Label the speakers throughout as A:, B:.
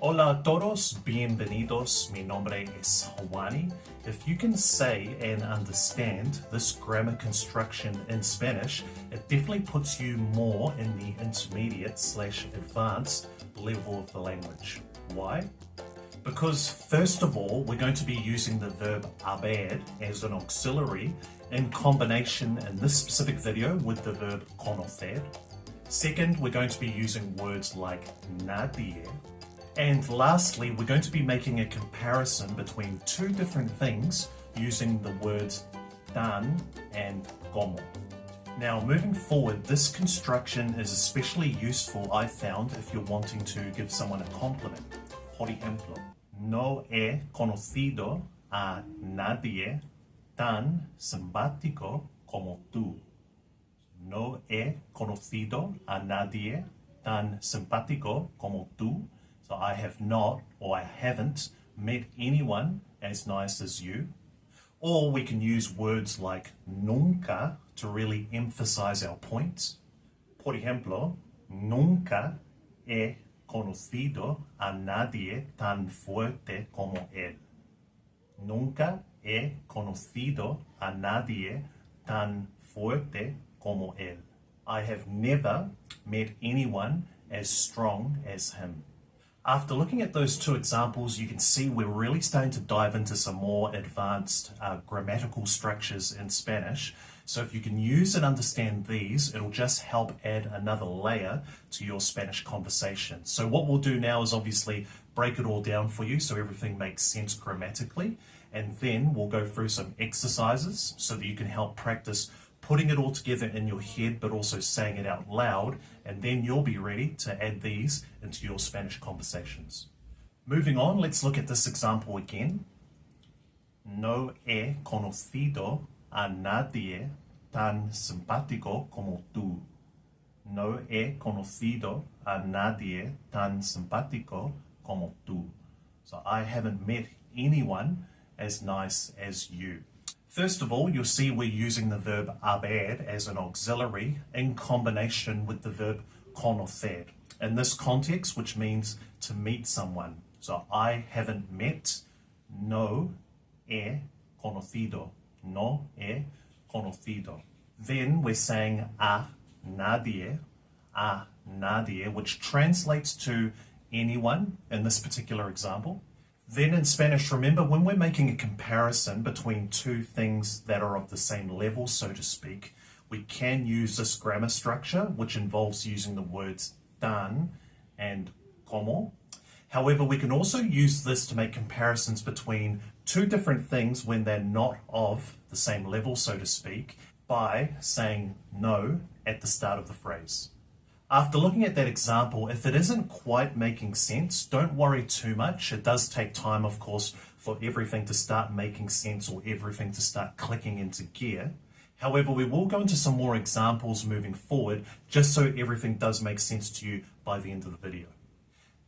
A: Hola a todos, bienvenidos. Mi nombre es Juani. If you can say and understand this grammar construction in Spanish, it definitely puts you more in the intermediate/advanced level of the language. Why? Because first of all, we're going to be using the verb haber as an auxiliary in combination in this specific video with the verb conocer. Second, we're going to be using words like nadie. And lastly, we're going to be making a comparison between two different things using the words tan and como. Now, moving forward, this construction is especially useful, I found, if you're wanting to give someone a compliment. Por ejemplo, no he conocido a nadie tan simpático como tú. No he conocido a nadie tan simpático como tú. So I have not, or I haven't, met anyone as nice as you. Or we can use words like nunca to really emphasize our point. Por ejemplo, nunca he conocido a nadie tan fuerte como él. Nunca he conocido a nadie tan fuerte como él. I have never met anyone as strong as him. After looking at those two examples, you can see we're really starting to dive into some more advanced grammatical structures in Spanish. So if you can use and understand these, it'll just help add another layer to your Spanish conversation. So what we'll do now is obviously break it all down for you so everything makes sense grammatically. And then we'll go through some exercises so that you can help practice putting it all together in your head, but also saying it out loud, and then you'll be ready to add these into your Spanish conversations. Moving on, let's look at this example again. No he conocido a nadie tan simpático como tú. No he conocido a nadie tan simpático como tú. So I haven't met anyone as nice as you. First of all, you'll see we're using the verb haber as an auxiliary in combination with the verb conocer. In this context, which means to meet someone. So I haven't met, no he conocido. No he conocido. Then we're saying a nadie, which translates to anyone in this particular example. Then in Spanish, remember, when we're making a comparison between two things that are of the same level, so to speak, we can use this grammar structure, which involves using the words tan and como. However, we can also use this to make comparisons between two different things when they're not of the same level, so to speak, by saying no at the start of the phrase. After looking at that example, if it isn't quite making sense, don't worry too much. It does take time, of course, for everything to start making sense or everything to start clicking into gear. However, we will go into some more examples moving forward, just so everything does make sense to you by the end of the video.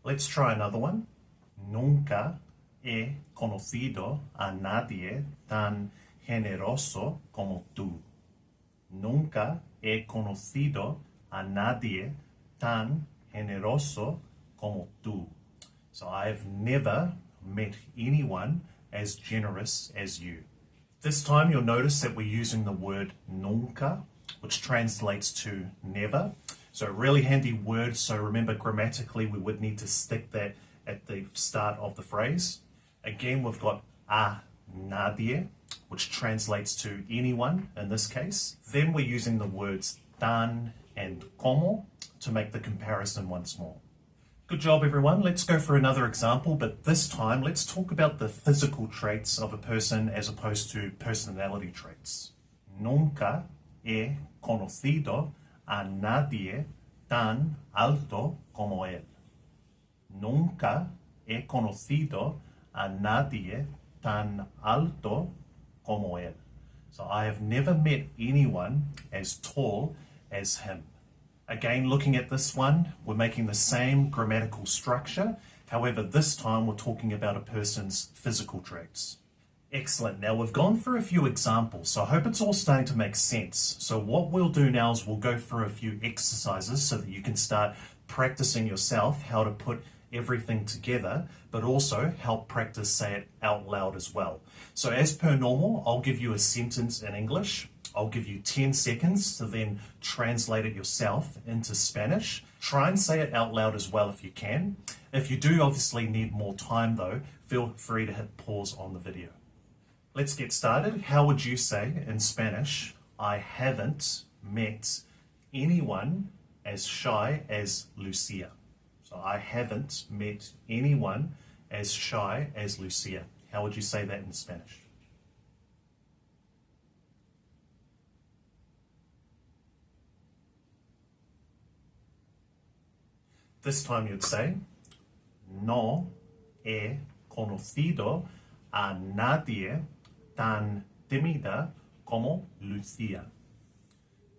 A: Let's try another one. Nunca he conocido a nadie tan generoso como tú. Nunca he conocido a nadie tan generoso como tú. So I have never met anyone as generous as you. This time you'll notice that we're using the word nunca, which translates to never. So a really handy word. So remember, grammatically, we would need to stick that at the start of the phrase. Again, we've got a nadie, which translates to anyone in this case. Then we're using the words tan and como to make the comparison once more. Good job, everyone. Let's go for another example, but this time let's talk about the physical traits of a person as opposed to personality traits. Nunca he conocido a nadie tan alto como él. Nunca he conocido a nadie tan alto como él. So I have never met anyone as tall as him. Again, looking at this one, we're making the same grammatical structure. However, this time we're talking about a person's physical traits. Excellent. Now we've gone through a few examples, so I hope it's all starting to make sense. So what we'll do now is we'll go through a few exercises so that you can start practicing yourself how to put everything together, but also help practice say it out loud as well. So as per normal, I'll give you a sentence in English. I'll give you 10 seconds to then translate it yourself into Spanish. Try and say it out loud as well if you can. If you do obviously need more time though, feel free to hit pause on the video. Let's get started. How would you say in Spanish, I haven't met anyone as shy as Lucia? So I haven't met anyone as shy as Lucia. How would you say that in Spanish? This time you'd say, no he conocido a nadie tan tímida como Lucia.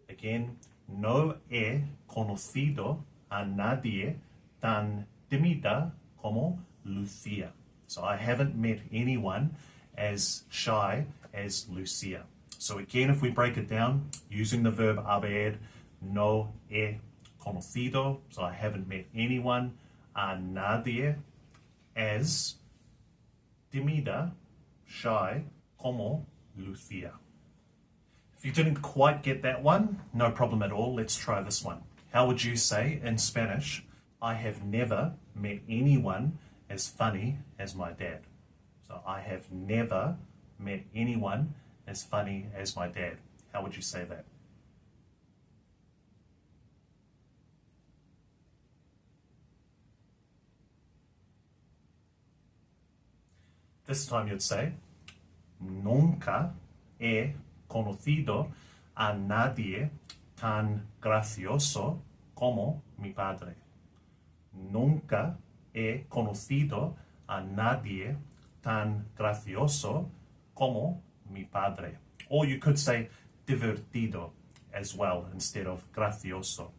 A: Again, no he conocido a nadie tan tímida como Lucia. So I haven't met anyone as shy as Lucia. So again, if we break it down, using the verb haber, no he conocido, so I haven't met anyone, a nadie, as tímida, shy, como Lucia. If you didn't quite get that one, no problem at all. Let's try this one. How would you say in Spanish, I have never met anyone as funny as my dad? So I have never met anyone as funny as my dad. How would you say that? This time you'd say, nunca he conocido a nadie tan gracioso como mi padre. Nunca he conocido a nadie tan gracioso como mi padre. Or you could say divertido as well instead of gracioso.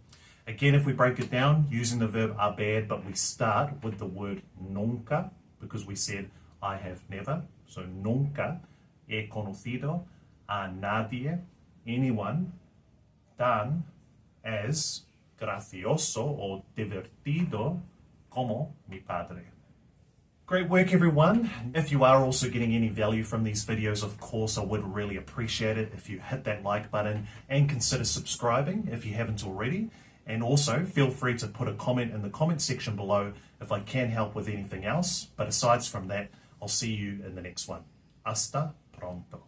A: Again, if we break it down using the verb haber, but we start with the word nunca because we said I have never. So nunca he conocido a nadie, anyone, tan as gracioso or divertido como mi padre. Great work, everyone. If you are also getting any value from these videos, of course, I would really appreciate it if you hit that like button and consider subscribing if you haven't already. And also feel free to put a comment in the comment section below if I can help with anything else. But aside from that, I'll see you in the next one. Hasta pronto.